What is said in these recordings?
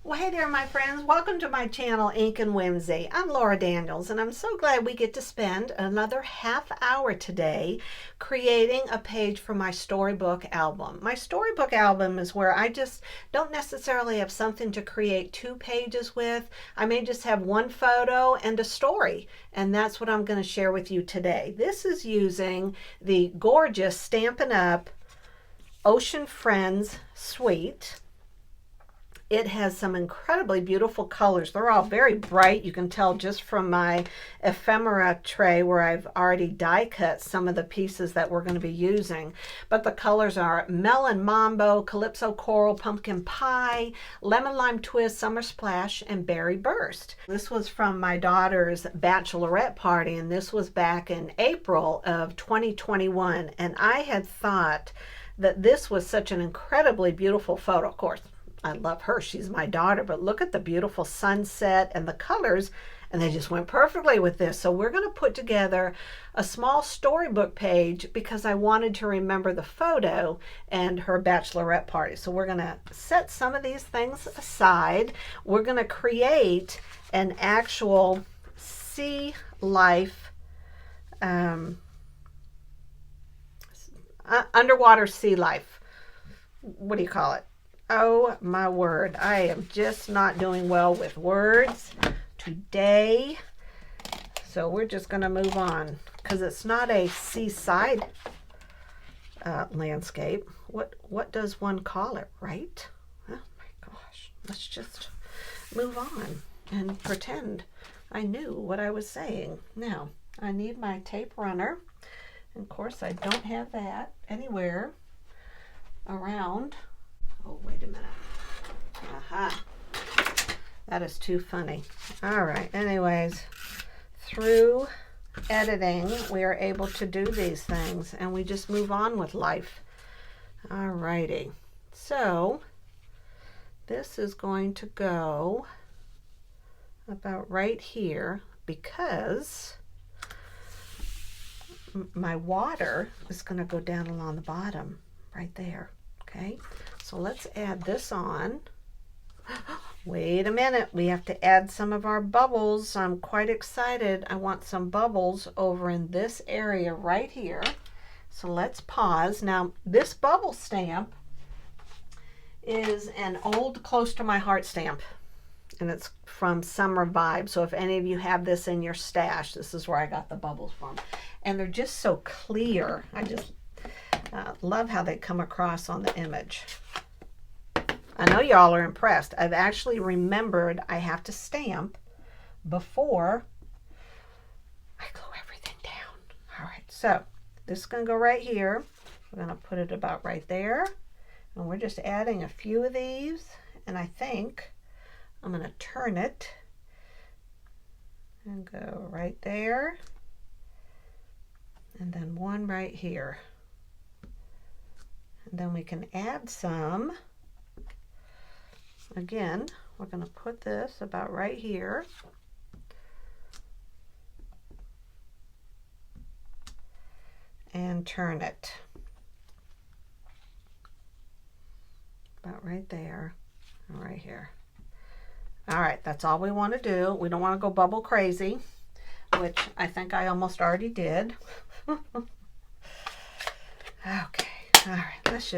Well, hey there, my friends. Welcome to my channel, Ink and Whimsy. I'm Laura Daniels, and I'm so glad we get to spend another half hour today creating a page for my storybook album. My storybook album is where I just don't necessarily have something to create 2 pages with. I may just have one photo and a story, and that's what I'm going to share with you today. This is using the gorgeous Stampin' Up! Ocean Friends Suite. It has some incredibly beautiful colors. They're all very bright. You can tell just from my ephemera tray where I've already die cut some of the pieces that we're going to be using. But the colors are Melon Mambo, Calypso Coral, Pumpkin Pie, Lemon Lime Twist, Summer Splash, and Berry Burst. This was from my daughter's bachelorette party, and this was back in April of 2021. And I had thought that this was such an incredibly beautiful photo. Of course, I love her. She's my daughter, but look at the beautiful sunset and the colors, and they just went perfectly with this. So we're going to put together a small storybook page because I wanted to remember the photo and her bachelorette party. So we're going to set some of these things aside. We're going to create an actual sea life, underwater sea life. What do you call it? Oh my word, I am just not doing well with words today. So we're just going to move on because it's not a seaside landscape. What does one call it, right? Oh my gosh, let's just move on and pretend I knew what I was saying. Now, I need my tape runner. And of course, I don't have that anywhere around. Oh, wait a minute. Aha. That is too funny. All right. Anyways, through editing, we are able to do these things, and we just move on with life. All righty. So this is going to go about right here because my water is going to go down along the bottom right there. Okay, so let's add this on. Wait a minute, we have to add some of our bubbles. I'm quite excited. I want some bubbles over in this area right here. So let's pause. Now, this bubble stamp is an old Close to My Heart stamp, and it's from Summer Vibe. So if any of you have this in your stash, this is where I got the bubbles from. And they're just so clear. I just love how they come across on the image. I know y'all are impressed. I've actually remembered I have to stamp before I glue everything down. All right, so this is going to go right here. We're going to put it about right there. And we're just adding a few of these. And I think I'm going to turn it and go right there. And then one right here. And then we can add some. Again, we're going to put this about right here. And turn it. About right there and right here. All right, that's all we want to do. We don't want to go bubble crazy, which I think I almost already did. Okay. All right, let's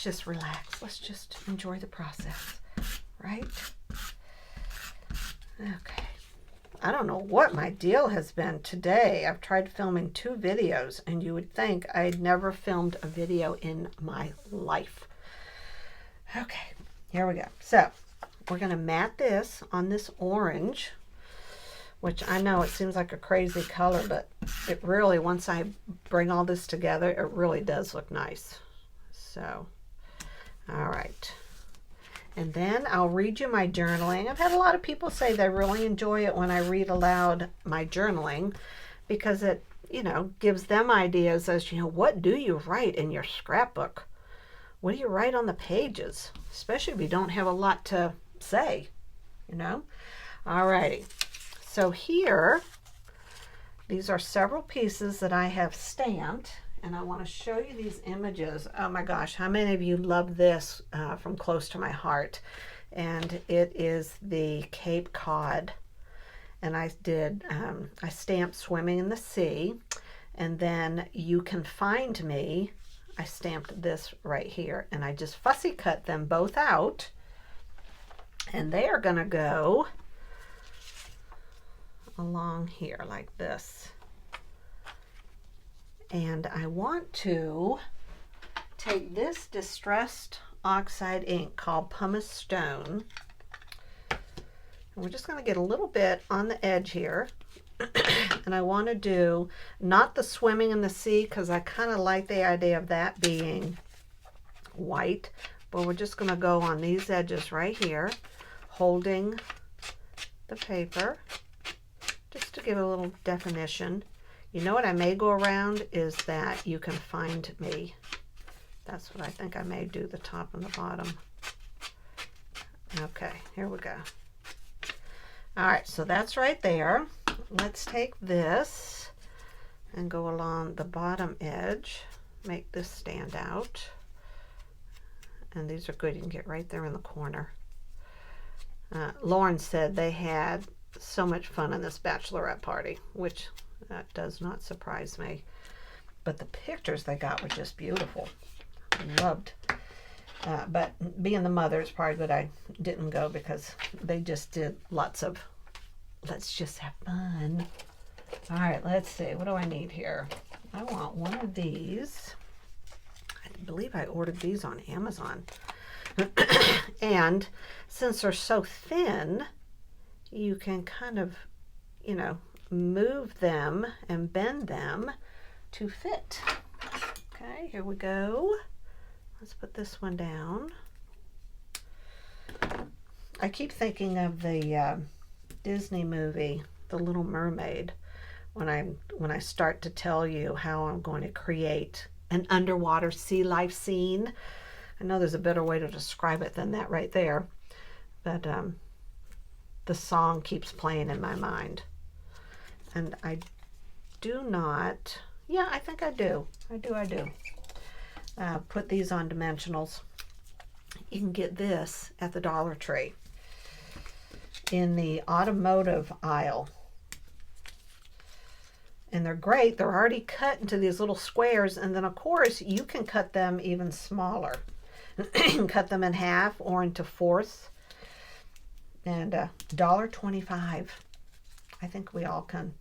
just relax. Let's just enjoy the process, right? Okay. I don't know what my deal has been today. I've tried filming 2 videos, and you would think I'd never filmed a video in my life. Okay, here we go. So we're going to mat this on this orange, which I know it seems like a crazy color, but it really, once I bring all this together, it really does look nice. So, all right. And then I'll read you my journaling. I've had a lot of people say they really enjoy it when I read aloud my journaling because it, gives them ideas as, what do you write in your scrapbook? What do you write on the pages? Especially if you don't have a lot to say, All righty. So here, these are several pieces that I have stamped. And I want to show you these images. Oh my gosh, how many of you love this from Close to My Heart? and it is the Cape Cod. And I did, I stamped Swimming in the Sea, and then You Can Find Me, I stamped this right here, and I just fussy cut them both out, and they are going to go along here like this. And I want to take this distressed oxide ink called Pumice Stone, and we're just going to get a little bit on the edge here. And I want to do not the Swimming in the Sea, because I kind of like the idea of that being white, but we're just going to go on these edges right here, holding the paper just to give a little definition. You know what I may go around is that You Can Find Me. That's what I think I may do, the top and the bottom. Okay, here we go. All right, so that's right there. Let's take this and go along the bottom edge, make this stand out. And these are good, you can get right there in the corner. Lauren said they had so much fun in this bachelorette party, which that does not surprise me. But the pictures they got were just beautiful. Loved. But being the mother, it's probably good I didn't go, because they just did lots of, let's just have fun. All right, let's see. What do I need here? I want one of these. I believe I ordered these on Amazon. And since they're so thin, you can kind of, you know, move them and bend them to fit. Okay, here we go. Let's put this one down. I keep thinking of the Disney movie, The Little Mermaid, when I start to tell you how I'm going to create an underwater sea life scene. I know there's a better way to describe it than that right there, but the song keeps playing in my mind. And I do not, yeah, I think I do. I do. Put these on dimensionals. You can get this at the Dollar Tree in the automotive aisle. And they're great. They're already cut into these little squares. And then, of course, you can cut them even smaller. You can cut them in half or into fourths. And $1.25. I think we all can.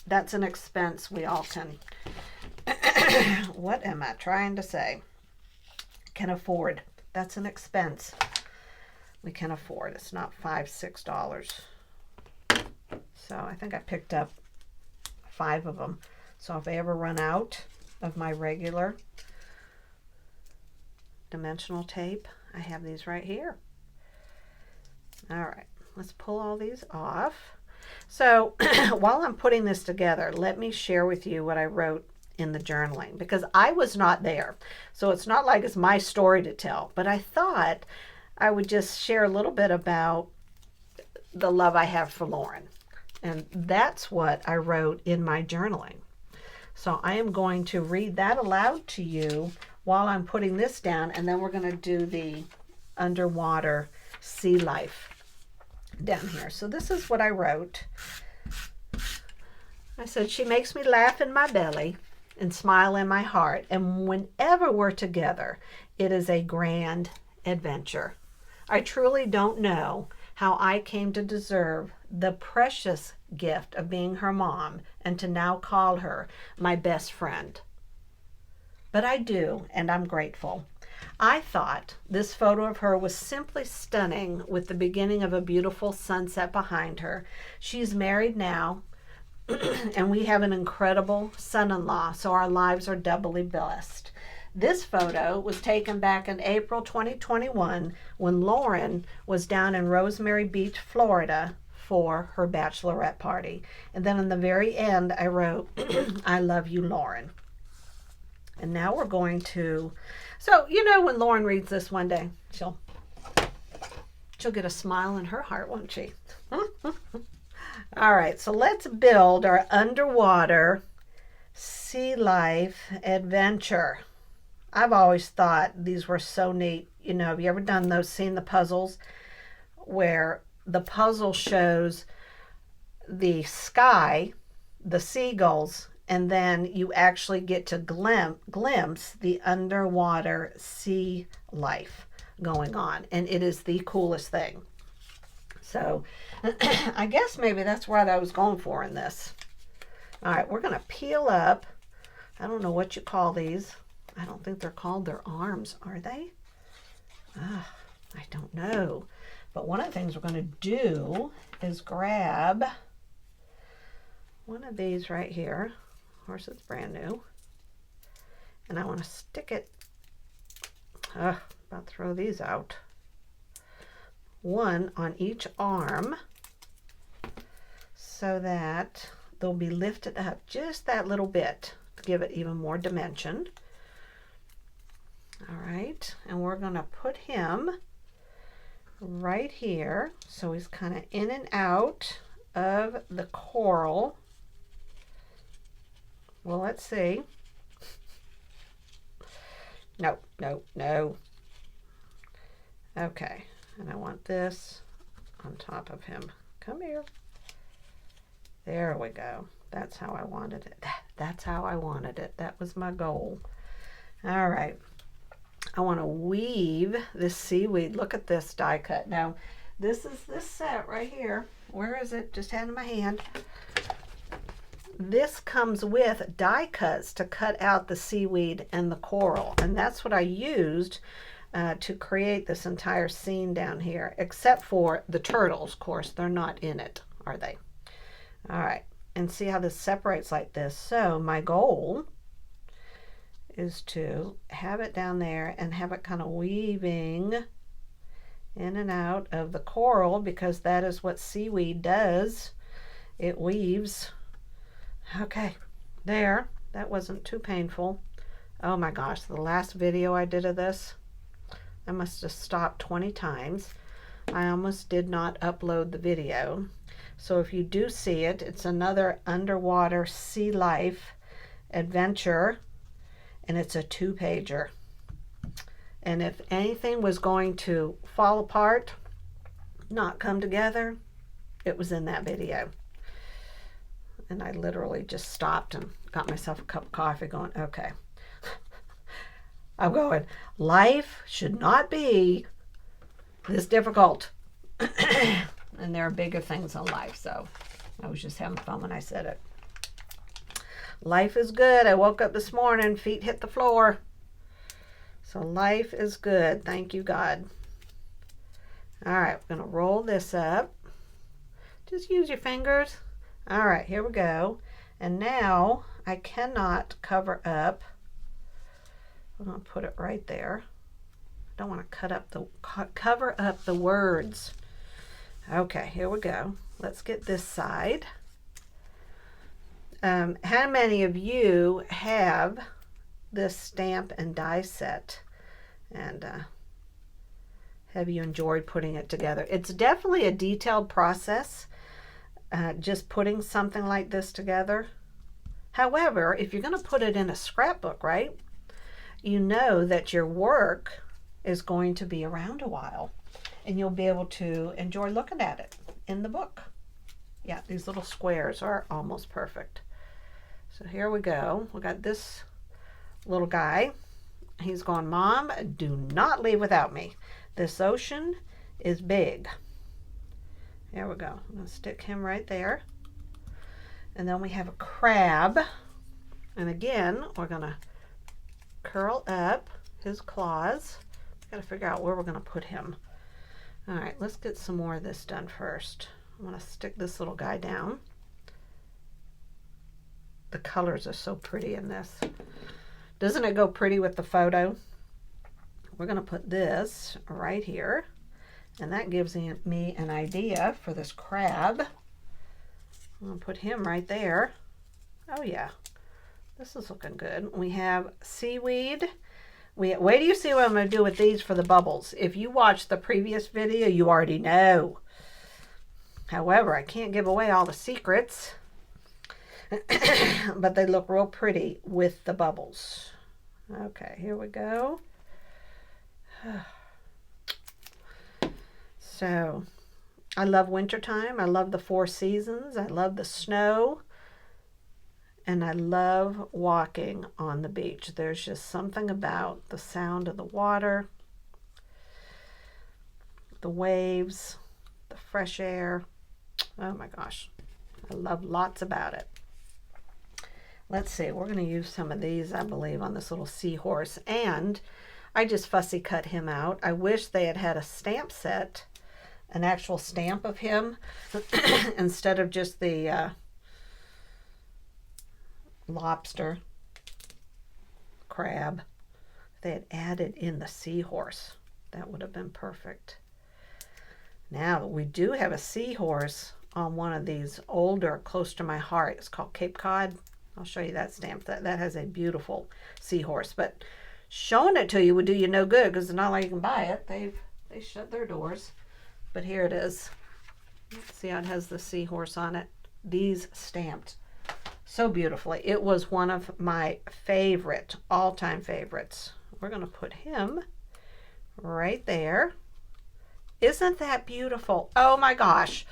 That's an expense we all can. What am I trying to say? Can afford. That's an expense we can afford. It's not $5, $6. So I think I picked up 5 of them. So if I ever run out of my regular dimensional tape, I have these right here. All right, let's pull all these off. So while I'm putting this together, let me share with you what I wrote in the journaling, because I was not there. So it's not like it's my story to tell, but I thought I would just share a little bit about the love I have for Lauren. And that's what I wrote in my journaling. So I am going to read that aloud to you while I'm putting this down, and then we're going to do the underwater sea life down here. So this is what I wrote. I said, she makes me laugh in my belly and smile in my heart, and whenever we're together, it is a grand adventure. I truly don't know how I came to deserve the precious gift of being her mom and to now call her my best friend. But I do, and I'm grateful. I thought this photo of her was simply stunning, with the beginning of a beautiful sunset behind her. She's married now, and we have an incredible son-in-law, so our lives are doubly blessed. This photo was taken back in April 2021 when Lauren was down in Rosemary Beach, Florida for her bachelorette party. And then in the very end, I wrote, I love you, Lauren. And now we're going to, so you know, when Lauren reads this one day, she'll get a smile in her heart, won't she? All right, so let's build our underwater sea life adventure. I've always thought these were so neat. You know, have you ever done those, seen the puzzles where the puzzle shows the sky, the seagulls, and then you actually get to glimpse the underwater sea life going on. And it is the coolest thing. So I guess maybe that's what I was going for in this. All right, we're going to peel up. I don't know what you call these. I don't think they're called their arms, are they? I don't know. But one of the things we're going to do is grab one of these right here. Of course, it's brand new. And I want to stick it. About to throw these out. One on each arm so that they'll be lifted up just that little bit to give it even more dimension. All right, and we're going to put him right here so he's kind of in and out of the coral. Well, let's see. No, no, no. Okay, and I want this on top of him. Come here. There we go. That's how I wanted it. That's how I wanted it. That was my goal. All right. I want to weave this seaweed. Look at this die cut. Now, this is this set right here. Where is it? Just had it in my hand. This comes with die cuts to cut out the seaweed and the coral. And that's what I used to create this entire scene down here, except for the turtles. Of course, they're not in it, are they? All right. And see how this separates like this. So my goal is to have it down there and have it kind of weaving in and out of the coral, because that is what seaweed does. It weaves. Okay, there. That wasn't too painful. Oh my gosh, the last video I did of this, I must have stopped 20 times. I almost did not upload the video. So if you do see it, it's another underwater sea life adventure, and it's a 2-pager. And if anything was going to fall apart, not come together, it was in that video. And I literally just stopped and got myself a cup of coffee going, okay. I'm going, life should not be this difficult. And there are bigger things in life, so I was just having fun when I said it. Life is good. I woke up this morning, feet hit the floor. So life is good. Thank you, God. All right, we're going to roll this up. Just use your fingers. All right, here we go. And now I cannot cover up. I'm going to put it right there. I don't want to cover up the words. Okay, here we go. Let's get this side. How many of you have this stamp and die set? And have you enjoyed putting it together? It's definitely a detailed process, just putting something like this together. However, if you're going to put it in a scrapbook, right, you know that your work is going to be around a while, and you'll be able to enjoy looking at it in the book. Yeah, these little squares are almost perfect. So here we go. We got this little guy. He's going, Mom, do not leave without me. This ocean is big. There we go. I'm going to stick him right there. And then we have a crab. And again, we're going to curl up his claws. Got to figure out where we're going to put him. All right, let's get some more of this done first. I'm going to stick this little guy down. The colors are so pretty in this. Doesn't it go pretty with the photo? We're going to put this right here. And that gives me an idea for this crab. I'm going to put him right there. Oh yeah, this is looking good. We have seaweed. Wait till you see what I'm going to do with these for the bubbles. If you watched the previous video, you already know. However, I can't give away all the secrets. But they look real pretty with the bubbles. Okay, here we go. So, I love wintertime. I love the 4 seasons. I love the snow. And I love walking on the beach. There's just something about the sound of the water, the waves, the fresh air. Oh my gosh, I love lots about it. Let's see, we're going to use some of these, I believe, on this little seahorse. And I just fussy cut him out. I wish they had had a stamp set, an actual stamp of him, instead of just the lobster, crab. If they had added in the seahorse, that would have been perfect. Now we do have a seahorse on one of these older, close to my heart. It's called Cape Cod. I'll show you that stamp. That has a beautiful seahorse, but showing it to you would do you no good because it's not like you can buy it. They shut their doors. But here it is. See how it has the seahorse on it? These stamped so beautifully. It was one of my favorite, all-time favorites. We're going to put him right there. Isn't that beautiful? Oh my gosh.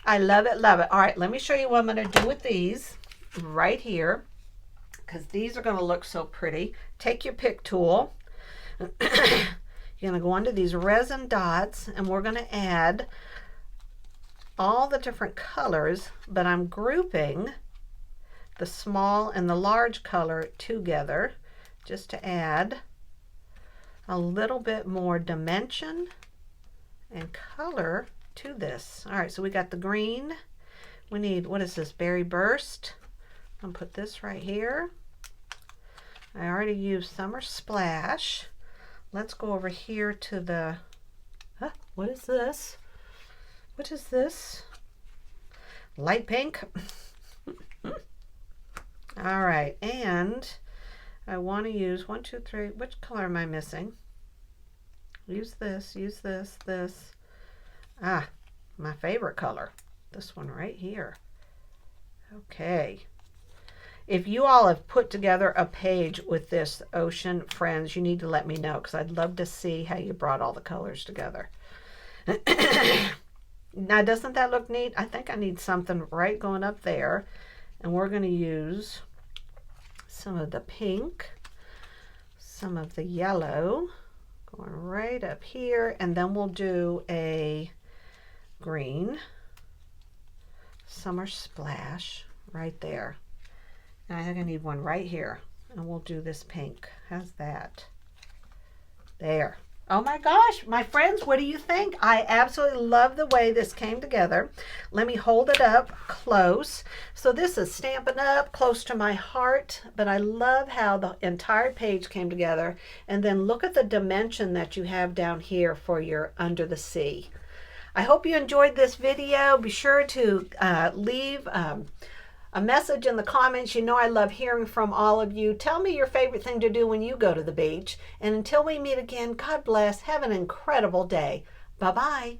I love it, love it. All right, let me show you what I'm going to do with these right here, because these are going to look so pretty. Take your pick tool. You're going to go onto these resin dots, and we're going to add all the different colors, but I'm grouping the small and the large color together just to add a little bit more dimension and color to this. All right, so we got the green. We need, what is this, Berry Burst? I'm gonna put this right here. I already used Summer Splash. Let's go over here to the, what is this? What is this? Light pink. All right, and I want to use 1, 2, 3. Which color am I missing? Use this, this. Ah, my favorite color. This one right here. Okay. If you all have put together a page with this ocean, friends, you need to let me know because I'd love to see how you brought all the colors together. Now, doesn't that look neat? I think I need something right going up there. And we're going to use some of the pink, some of the yellow, going right up here, and then we'll do a green, Summer Splash right there. And I think I need one right here, and we'll do this pink. How's that? There. Oh my gosh, my friends, what do you think? I absolutely love the way this came together. Let me hold it up close. So this is Stampin' Up, close to my heart, but I love how the entire page came together. And then look at the dimension that you have down here for your Under the Sea. I hope you enjoyed this video. Be sure to leave a message in the comments. You know I love hearing from all of you. Tell me your favorite thing to do when you go to the beach. And until we meet again, God bless. Have an incredible day. Bye-bye.